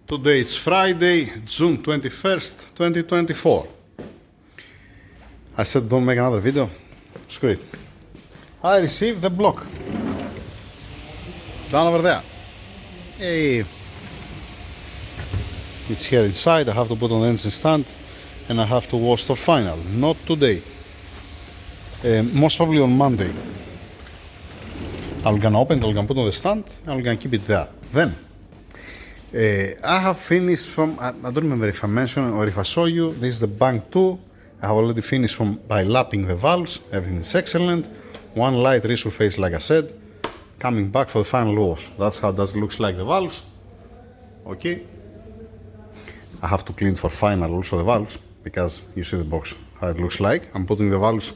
Today it's Friday, June 21st, 2024. I said don't make another video. Screw it. I received the block. Down over there. Hey. It's here inside. I have to put on the engine stand and I have to wash for final. Not today. Most probably on Monday. I'm gonna open it, I'm gonna put on the stand, and I'm gonna keep it there. Then I have finished from, I don't remember if I mentioned or if I saw you, this is the bank 2. I have already finished by lapping the valves, everything is excellent. One light resurface, like I said, coming back for the final wash. That's how it looks like the valves. Okay. I have to clean for final also the valves, because you see the box, how it looks like. I'm putting the valves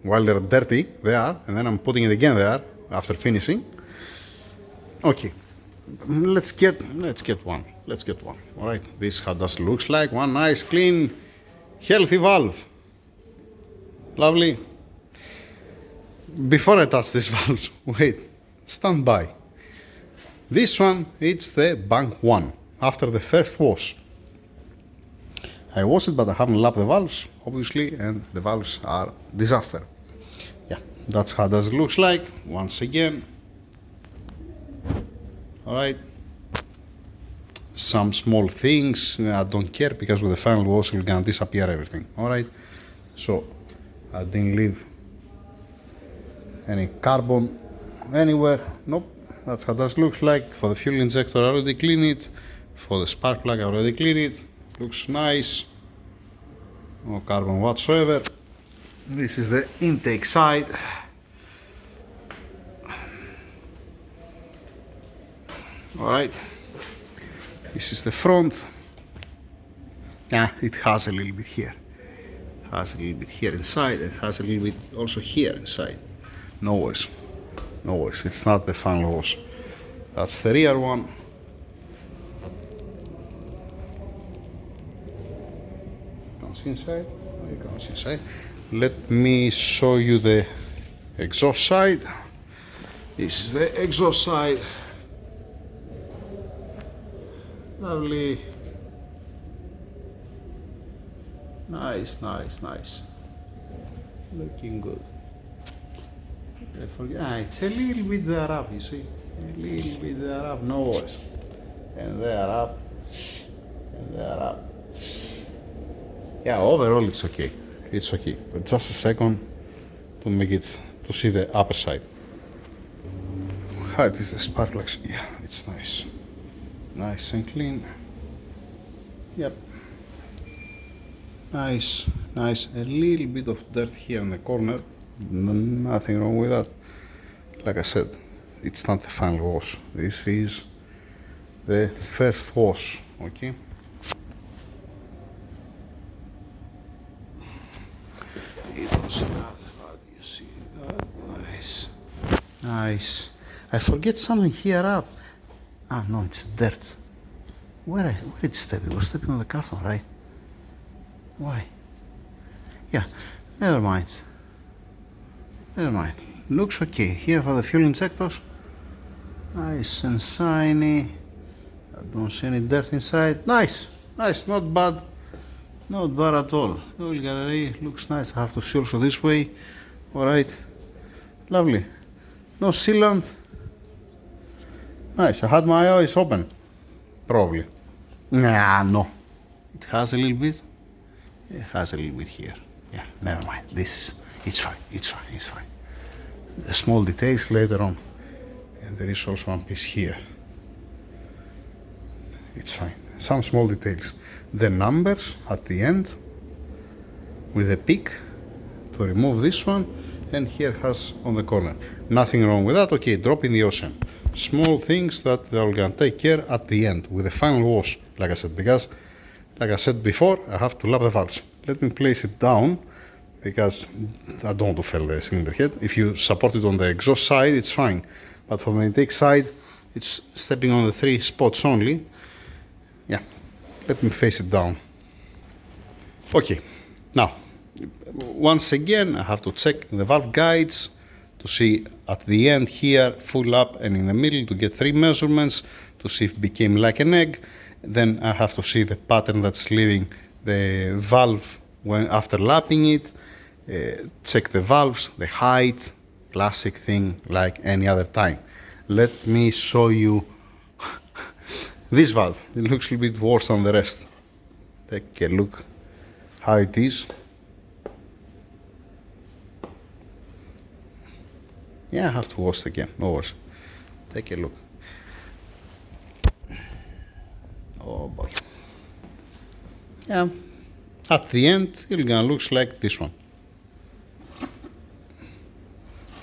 while they're dirty, there, and then I'm putting it again there after finishing. Okay. Let's get one. All right, this how does looks like. One nice, clean, healthy valve. Lovely. Before I touch this valve, wait, stand by. This one, it's the bank 1 after the first wash. I washed it, but I haven't lapped the valves, obviously, and the valves are disaster. Yeah, that's how it looks like. Once again. Alright, some small things, I don't care, because with the final wash we're gonna disappear everything. Alright, so I didn't leave any carbon anywhere. Nope, that's how that looks like. For the fuel injector I already cleaned it. For the spark plug I already cleaned it. Looks nice. No carbon whatsoever. This is the intake side. Alright, this is the front. Yeah, it has a little bit here. Has a little bit here inside, and has a little bit also here inside. No worries. No worries, it's not the final wash. That's the rear one. Can't see inside. You can't see inside. Let me show you the exhaust side. This is the exhaust side. Lovely. Nice. Looking good. It's a little bit there up, you see. A little bit there up, no worries. And there up. And there up. Yeah, overall it's okay. It's okay. But just a second to make it, to see the upper side. How it is the spark plugs? Yeah, it's nice. Nice and clean. Yep. Nice. A little bit of dirt here in the corner. Nothing wrong with that. Like I said, it's not the final wash. This is the first wash. Okay. It was that. How do you see that? Nice. I forget something here up. Ah, no, it's dirt. Where did it step? It was stepping on the carton, right? Why? Yeah, never mind. Looks okay. Here for the fuel injectors. Nice and shiny. I don't see any dirt inside. Nice, not bad. Not bad at all. The oil gallery looks nice. I have to see also this way. Alright. Lovely. No sealant. Nice, I had my eyes open. Probably. Nah, no. It has a little bit. It has a little bit here. Yeah, never mind. It's fine. The small details later on. And there is also one piece here. It's fine. Some small details. The numbers at the end with a pick to remove this one, and here has on the corner. Nothing wrong with that. Okay, drop in the ocean. Small things that they're gonna take care at the end with the final wash, like I said, because like I said before, I have to lap the valves. Let me place it down because I don't want to fail the cylinder head. If you support it on the exhaust side, it's fine, but for the intake side, it's stepping on the 3 spots only. Yeah, let me face it down. Okay, now once again I have to check the valve guides to see at the end here full up and in the middle to get 3 measurements to see if it became like an egg. Then I have to see the pattern that's leaving the valve when after lapping it. Check the valves, the height, classic thing like any other time. Let me show you this valve. It looks a little bit worse than the rest. Take a look how it is. Yeah, I have to wash it again, no worries. Take a look. Oh boy. Yeah, at the end it's gonna look like this one.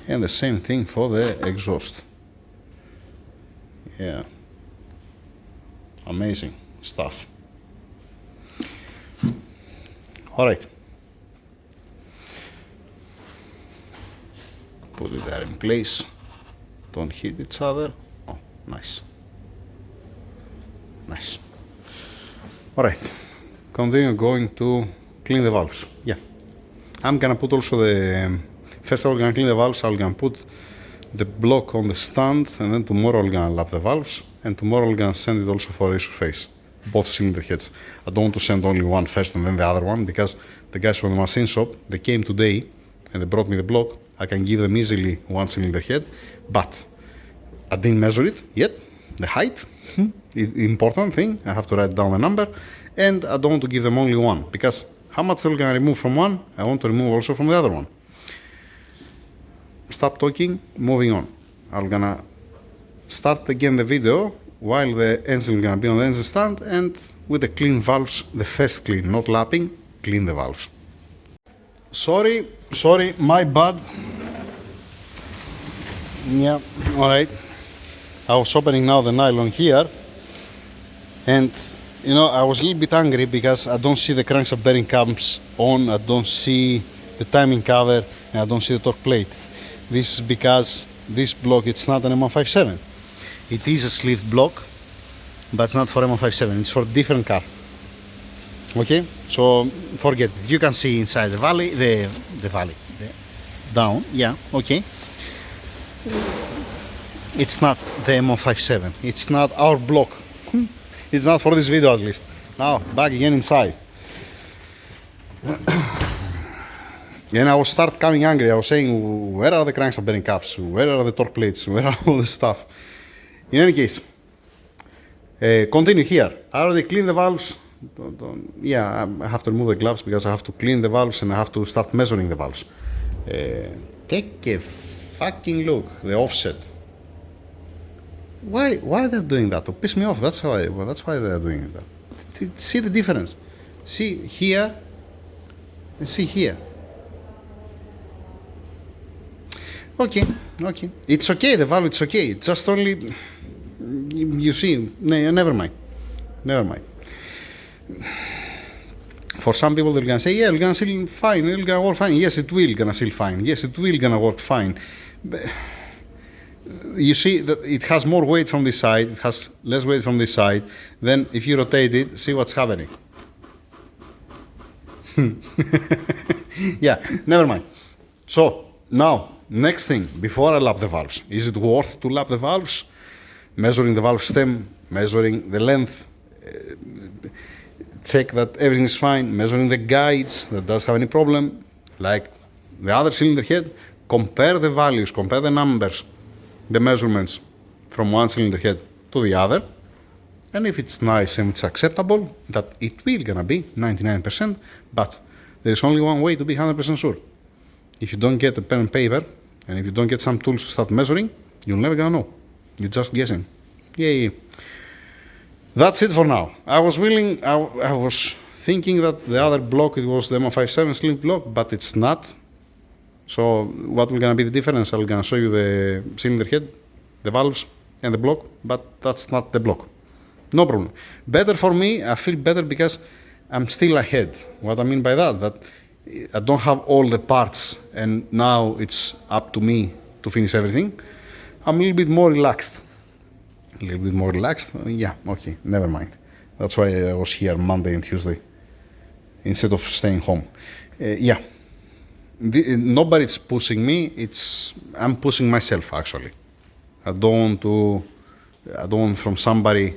And the same thing for the exhaust. Yeah, amazing stuff. All right, put it there in place, don't hit each other. Oh, nice, nice. All right, continue going to clean the valves. Yeah, I'm gonna put also the first I'm gonna clean the valves. I'm gonna put the block on the stand, and then tomorrow I'm gonna lap the valves, and tomorrow I'm gonna send it also for resurface, both cylinder heads. I don't want to send only one first and then the other one, because the guys from the machine shop, they came today and they brought me the block. I can give them easily one cylinder head, but I didn't measure it yet, the height, important thing, I have to write down the number, and I don't want to give them only one, because how much they're gonna remove from one, I want to remove also from the other one. Stop talking, moving on. I'm gonna start again the video while the engine is gonna be on the engine stand, and with the clean valves, the first clean, not lapping, clean the valves. Sorry, my bad. Yeah, all right. I was opening now the nylon here, and you know, I was a little bit angry because I don't see the crankshaft bearing cams on, I don't see the timing cover, and I don't see the torque plate. This is because this block, it's not an M157. It is a sleeve block, but it's not for M157, it's for different car. Okay, so forget it. You can see inside the valley, the down, yeah, okay. It's not the M157, it's not our block. It's not for this video at least. Now, back again inside. And I will start coming angry. I was saying, where are the crankshaft bearing caps? Where are the torque plates? Where are all this stuff? In any case, continue here. I already cleaned the valves. Yeah, I have to remove the gloves because I have to clean the valves and I have to start measuring the valves. Take a fucking look, the offset. Why they're doing that? To piss me off. That's why they're doing that. See the difference. See here and see here. Okay, it's okay, the valve, it's okay, it's just only, you see, never mind. For some people they're gonna say, yeah, it's gonna seal fine, it's gonna work fine. Yes, it will gonna seal fine. Yes, it will gonna work fine. But you see that it has more weight from this side, it has less weight from this side. Then if you rotate it, see what's happening. Yeah, never mind. So now, next thing, before I lap the valves, is it worth to lap the valves? Measuring the valve stem, measuring the length, check that everything is fine, measuring the guides that does have any problem, like the other cylinder head, compare the values, compare the numbers, the measurements from one cylinder head to the other, and if it's nice and it's acceptable, that it will gonna be 99%, but there is only one way to be 100% sure. If you don't get a pen and paper, and if you don't get some tools to start measuring, you're never gonna know. You're just guessing. Yay. That's it for now. I was thinking that the other block, it was the M157 sleeve block, but it's not. So what will gonna be the difference? I'm gonna show you the cylinder head, the valves, and the block, but that's not the block. No problem. Better for me, I feel better because I'm still ahead. What I mean by that I don't have all the parts and now it's up to me to finish everything. I'm a little bit more relaxed. Yeah, okay, never mind. That's why I was here Monday and Tuesday instead of staying home. Yeah, nobody's pushing me. I'm pushing myself actually. I don't want to I don't want from somebody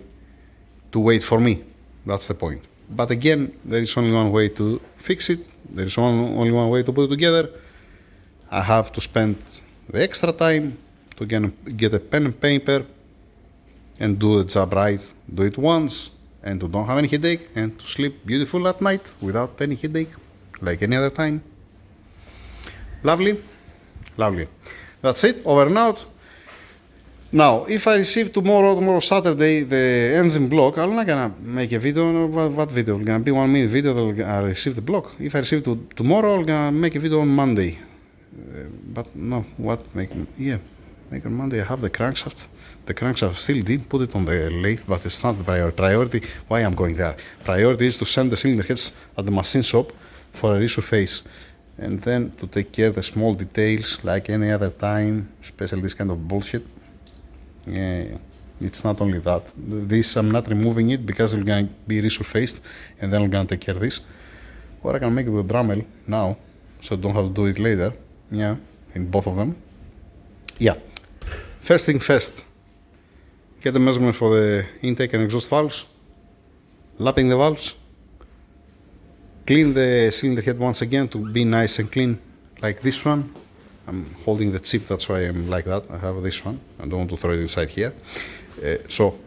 to wait for me. That's the point. But again, there is only one way to fix it. There is only one way to put it together. I have to spend the extra time to get a pen and paper and do the job right. Do it once and to don't have any headache and to sleep beautiful at night without any headache like any other time. Lovely, lovely. That's it, over and out. Now, if I receive tomorrow Saturday, the engine block, I'm not gonna make a video. What video? It's gonna be 1 minute video that I receive the block. If I receive tomorrow, I'm gonna make a video on Monday. But no, make on Monday. I have the crankshaft. The crankshaft still did put it on the lathe, but it's not the priority. Priority, why I'm going there? Priority is to send the cylinder heads at the machine shop for a resurface, and then to take care of the small details like any other time, especially this kind of bullshit. Yeah, it's not only that. This I'm not removing it because it's going to be resurfaced, and then I'm going to take care of this. Or I can make it with Dremel now, so I don't have to do it later. Yeah, in both of them. Yeah. First thing first, get the measurement for the intake and exhaust valves, lapping the valves, clean the cylinder head once again to be nice and clean like this one. I'm holding the chip, that's why I'm like that. I have this one, I don't want to throw it inside here. So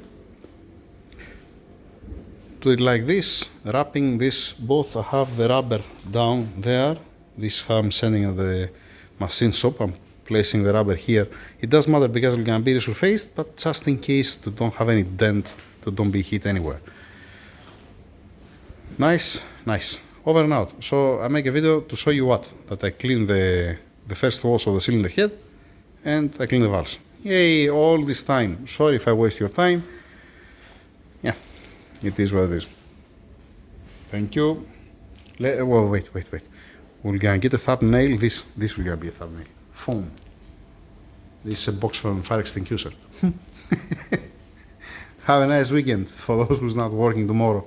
do it like this, wrapping this both. I have the rubber down there. This is how I'm sending the machine shop. I'm placing the rubber here. It doesn't matter because it's gonna be resurfaced, but just in case to don't have any dent, to don't be hit anywhere. Nice, nice. Over and out. So I make a video to show you that I clean the first walls of the cylinder head and I clean the valves. Yay, all this time. Sorry if I waste your time. Yeah, it is what it is. Thank you. Well, wait. We're gonna get a thumbnail. This will gonna be a thumbnail. Foam. This is a box from fire extinguisher. Have a nice weekend for those who's not working tomorrow.